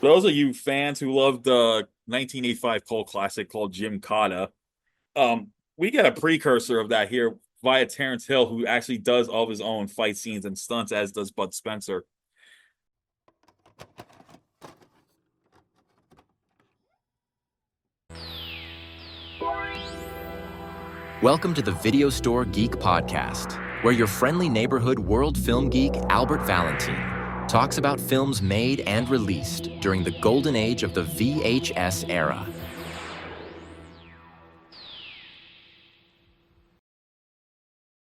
For those of you fans who love the 1985 cult classic called Jim Cotta, we get a precursor of that here via Terence Hill, who actually does all of his own fight scenes and stunts, as does Bud Spencer. Welcome to the Video Store Geek Podcast, where your friendly neighborhood world film geek Albert Valentine talks about films made and released during the golden age of the VHS era.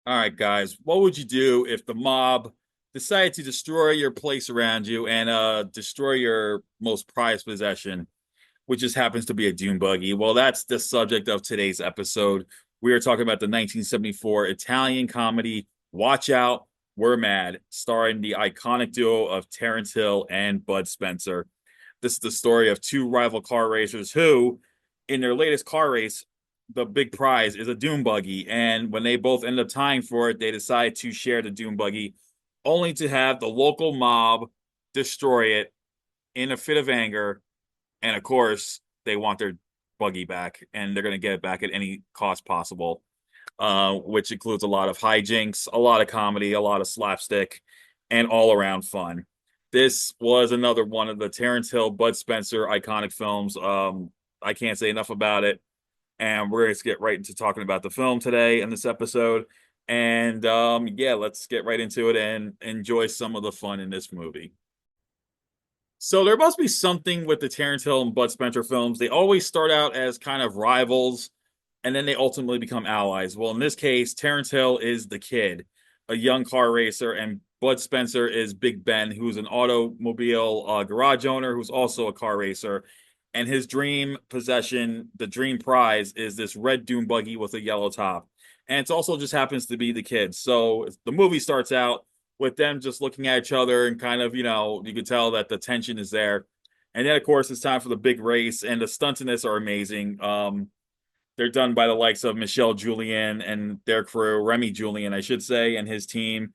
All right, guys, what would you do if the mob decided to destroy your place around you and destroy your most prized possession, which just happens to be a dune buggy? Well, that's the subject of today's episode. We are talking about the 1974 Italian comedy Watch Out, We're Mad, starring the iconic duo of Terence Hill and Bud Spencer. This is the story of two rival car racers who, in their latest car race, the big prize is a dune buggy. And when they both end up tying for it, they decide to share the dune buggy, only to have the local mob destroy it in a fit of anger. And of course, they want their buggy back, and they're going to get it back at any cost possible, which includes a lot of hijinks, a lot of comedy, a lot of slapstick, and all-around fun. This was another one of the Terence Hill, Bud Spencer iconic films. I can't say enough about it, and we're going to get right into talking about the film today in this episode. And yeah, let's get right into it and enjoy some of the fun in this movie. So there must be something with the Terence Hill and Bud Spencer films. They always start out as kind of rivals, and then they ultimately become allies. Well, in this case, Terence Hill is the kid, a young car racer, and Bud Spencer is Big Ben, who's an automobile garage owner who's also a car racer. And his dream possession, the dream prize, is this red dune buggy with a yellow top. And it also just happens to be the kid. So the movie starts out with them just looking at each other and kind of, you can tell that the tension is there. And then, of course, it's time for the big race, and the stunts in this are amazing. They're done by the likes of Michel Julien and their crew, Remy Julien, I should say, and his team,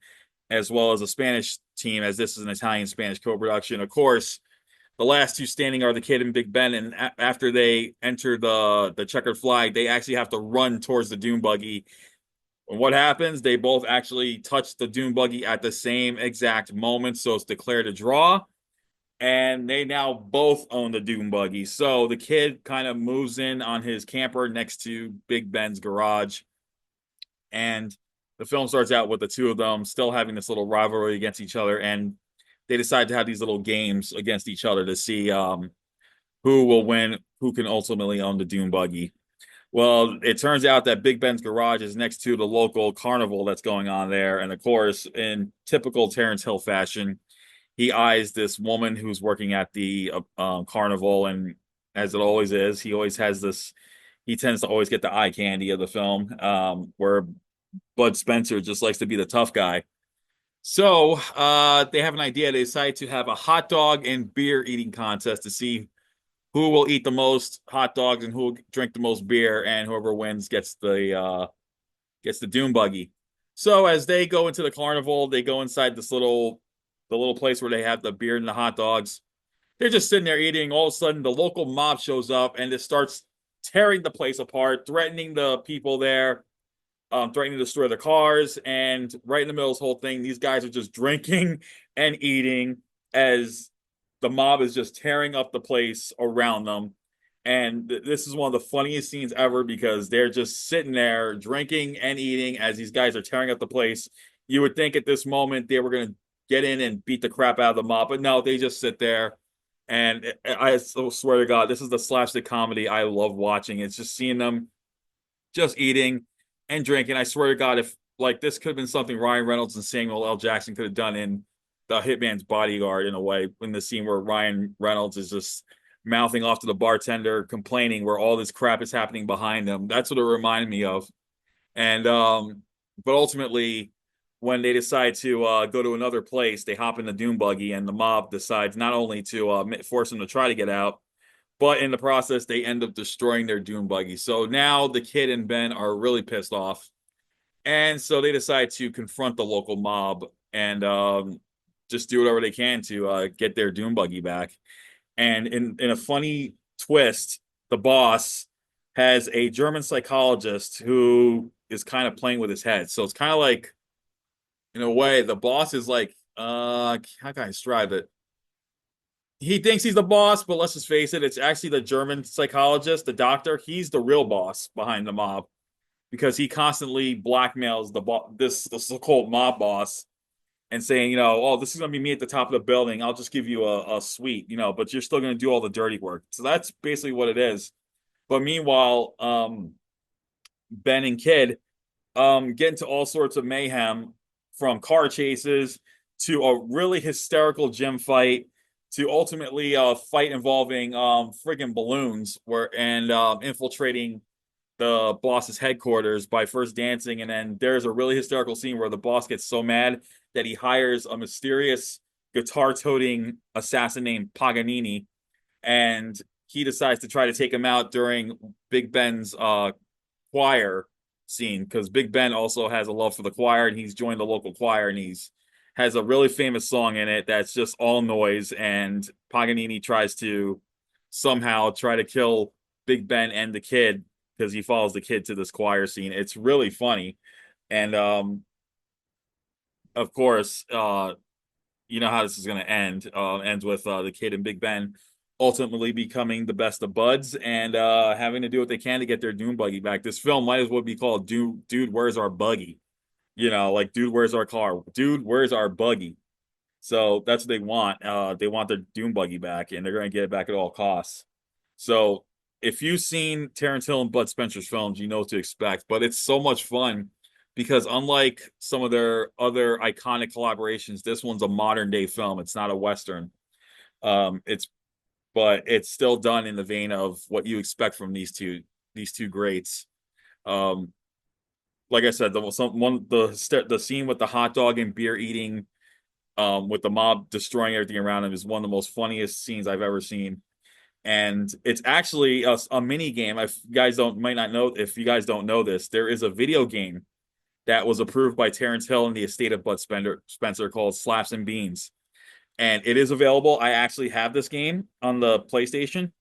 as well as a Spanish team, as this is an Italian-Spanish co-production. Of course, the last two standing are the kid and Big Ben, and after they enter the checkered flag, they actually have to run towards the dune buggy. What happens? They both actually touch the dune buggy at the same exact moment, so it's declared a draw, and they now both own the dune buggy. So the kid kind of moves in on his camper next to Big Ben's garage, and the film starts out with the two of them still having this little rivalry against each other, and they decide to have these little games against each other to see who will win, who can ultimately own the dune buggy. Well, it turns out that Big Ben's garage is next to the local carnival that's going on there. And of course, in typical Terence Hill fashion, he eyes this woman who's working at the carnival. And as it always is, he always has this, he tends to always get the eye candy of the film, where Bud Spencer just likes to be the tough guy. So they have an idea. They decide to have a hot dog and beer eating contest to see who will eat the most hot dogs and who will drink the most beer, and whoever wins gets the dune buggy. So as they go into the carnival, they go inside the little place where they have the beer and the hot dogs. They're just sitting there eating. All of a sudden, the local mob shows up and it starts tearing the place apart, threatening the people there, threatening to destroy the cars. And right in the middle of this whole thing, these guys are just drinking and eating as the mob is just tearing up the place around them. And this is one of the funniest scenes ever, because they're just sitting there drinking and eating as these guys are tearing up the place. You would think at this moment they were going to get in and beat the crap out of the mob, but no, they just sit there. And I swear to God, this is the slapstick comedy I love watching. It's just seeing them just eating and drinking. I swear to God, if like this could have been something Ryan Reynolds and Samuel L. Jackson could have done in The Hitman's Bodyguard, in a way, in the scene where Ryan Reynolds is just mouthing off to the bartender, complaining where all this crap is happening behind him. That's what it reminded me of. And but ultimately, when they decide to go to another place, they hop in the dune buggy, and the mob decides not only to force them to try to get out, but in the process, they end up destroying their dune buggy. So now the kid and Ben are really pissed off, and so they decide to confront the local mob and just do whatever they can to get their dune buggy back. And in a funny twist, the boss has a German psychologist who is kind of playing with his head. So it's kind of like, in a way, the boss is like, how can I describe it? He thinks he's the boss, but let's just face it, it's actually the German psychologist, the doctor. He's the real boss behind the mob because he constantly blackmails this so-called mob boss and saying, oh, this is gonna be me at the top of the building. I'll just give you a suite, but you're still gonna do all the dirty work. So that's basically what it is. But meanwhile, Ben and Kid get into all sorts of mayhem, from car chases to a really hysterical gym fight to ultimately a fight involving friggin' balloons and infiltrating the boss's headquarters by first dancing. And then there's a really hysterical scene where the boss gets so mad that he hires a mysterious guitar-toting assassin named Paganini, and he decides to try to take him out during Big Ben's choir scene, because Big Ben also has a love for the choir, and he's joined the local choir, and he's has a really famous song in it that's just all noise, and Paganini tries to somehow try to kill Big Ben and the kid because he follows the kid to this choir scene. It's really funny. And of course, you know how this is going to end. Ends with the kid and Big Ben ultimately becoming the best of buds and having to do what they can to get their dune buggy back. This film might as well be called Dude, Where's Our Buggy? Like, dude, where's our car? Dude, where's our buggy? So that's what they want. They want their dune buggy back, and they're going to get it back at all costs. So if you've seen Terence Hill and Bud Spencer's films, you know what to expect. But it's so much fun because unlike some of their other iconic collaborations, this one's a modern day film. It's not a Western. It's but it's still done in the vein of what you expect from these two greats. Um, like I said, the scene with the hot dog and beer eating, with the mob destroying everything around him, is one of the most funniest scenes I've ever seen. And it's actually a mini game. If you guys don't know this, there is a video game that was approved by Terence Hill and the estate of Bud Spencer called Slaps and Beans, and it is available. I actually have this game on the PlayStation,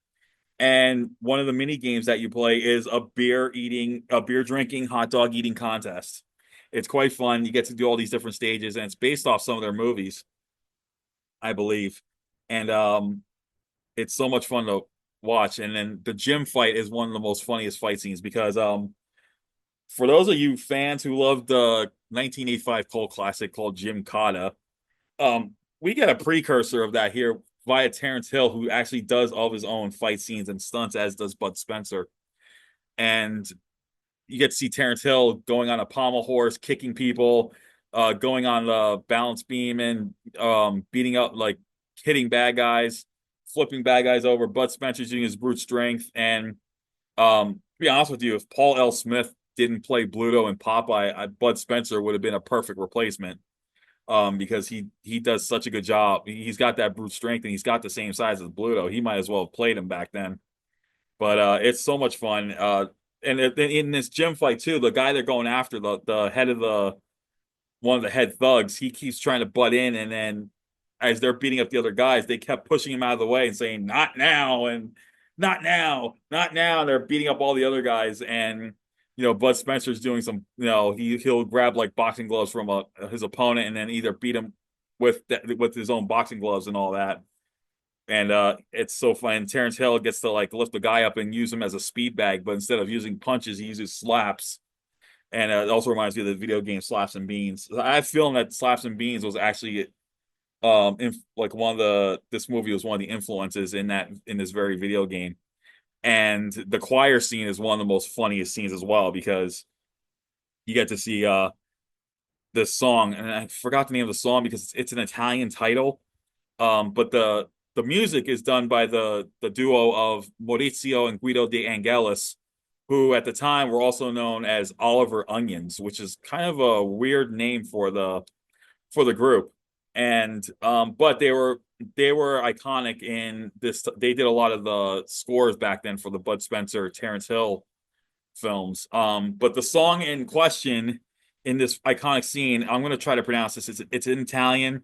and one of the mini games that you play is a beer drinking, hot dog eating contest. It's quite fun. You get to do all these different stages, and it's based off some of their movies, I believe. And it's so much fun to watch. And then the gym fight is one of the most funniest fight scenes because for those of you fans who love the 1985 cult classic called Jim Cotta, we get a precursor of that here via Terence Hill, who actually does all of his own fight scenes and stunts, as does Bud Spencer. And you get to see Terence Hill going on a pommel horse, kicking people, going on the balance beam, and beating up, like, hitting bad guys, flipping bad guys over. Bud Spencer's using his brute strength. And to be honest with you, if Paul L. Smith didn't play Bluto in Popeye, Bud Spencer would have been a perfect replacement. Because he does such a good job. He's got that brute strength, and he's got the same size as Bluto. He might as well have played him back then. But it's so much fun. And in this gym fight too, the guy they're going after, the head of one of the head thugs, he keeps trying to butt in, and then as they're beating up the other guys, they kept pushing him out of the way and saying, "Not now," and "Not now, not now." And they're beating up all the other guys, and Bud Spencer's doing some, he'll grab like boxing gloves from his opponent and then either beat him with his own boxing gloves and all that. And it's so fun. Terence Hill gets to like lift the guy up and use him as a speed bag, but instead of using punches, he uses slaps. And it also reminds me of the video game Slaps and Beans. I have a feeling that Slaps and Beans was actually this movie was one of the influences in this very video game. And the choir scene is one of the most funniest scenes as well, because you get to see this song, and I forgot the name of the song because it's an Italian title. But the music is done by the duo of Maurizio and Guido De Angelis, who at the time were also known as Oliver Onions, which is kind of a weird name for the group. And but they were iconic in this. They did a lot of the scores back then for the Bud Spencer, Terence Hill films. But the song in question in this iconic scene, I'm going to try to pronounce this. It's in Italian.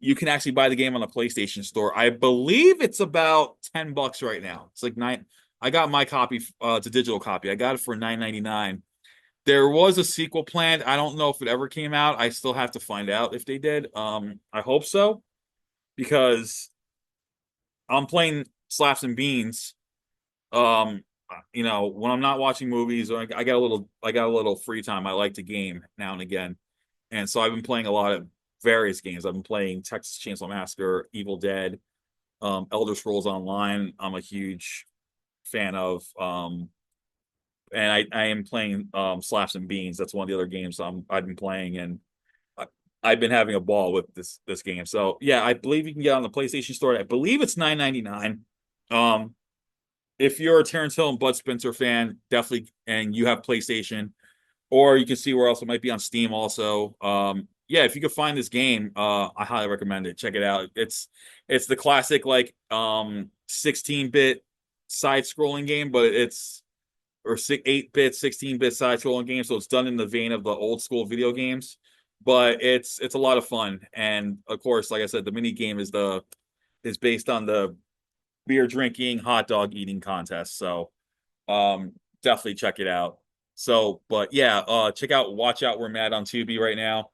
you can actually buy the game on the PlayStation Store. I believe it's about $10 right now. It's like nine. I got my copy. It's a digital copy. I got it for $9.99. There was a sequel planned. I don't know if it ever came out. I still have to find out if they did. I hope so, because I'm playing Slaps and Beans. When I'm not watching movies, or I got a little free time, I like to game now and again. And so I've been playing a lot of various games. I've been playing Texas Chainsaw Massacre, Evil Dead, Elder Scrolls Online. I'm a huge fan of. And I am playing Slaps and Beans. That's one of the other games I've been playing, and I've been having a ball with this game. So yeah, I believe you can get on the PlayStation Store. I believe it's $9.99. If you're a Terence Hill and Bud Spencer fan, definitely, and you have PlayStation, or you can see where else it might be on Steam also. Yeah, if you could find this game, I highly recommend it. Check it out. It's the classic 16-bit side-scrolling game, but it's 8-bit, 16-bit side-scrolling game, so it's done in the vein of the old school video games. But it's a lot of fun, and of course, like I said, the mini game is based on the beer drinking, hot dog eating contest. So definitely check it out. So, but yeah, check out Watch Out We're Mad on Tubi right now.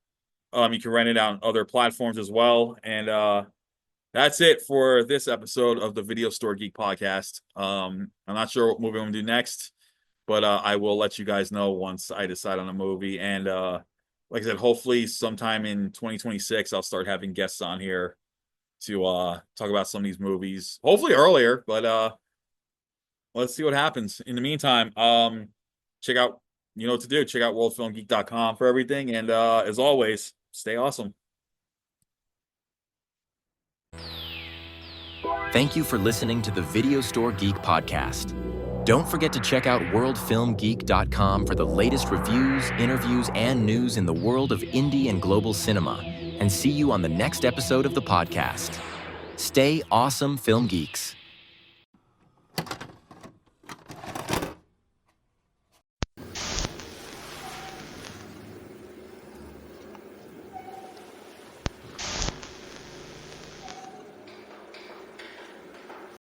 You can rent it on other platforms as well. And that's it for this episode of the Video Store Geek Podcast. I'm not sure what movie I'm gonna do next, but I will let you guys know once I decide on a movie. And like I said, hopefully sometime in 2026 I'll start having guests on here to talk about some of these movies. Hopefully earlier, but let's see what happens. In the meantime, check out, you know what to do. Check out worldfilmgeek.com for everything. And as always, stay awesome. Thank you for listening to the Video Store Geek Podcast. Don't forget to check out worldfilmgeek.com for the latest reviews, interviews, and news in the world of indie and global cinema. And see you on the next episode of the podcast. Stay awesome, film geeks.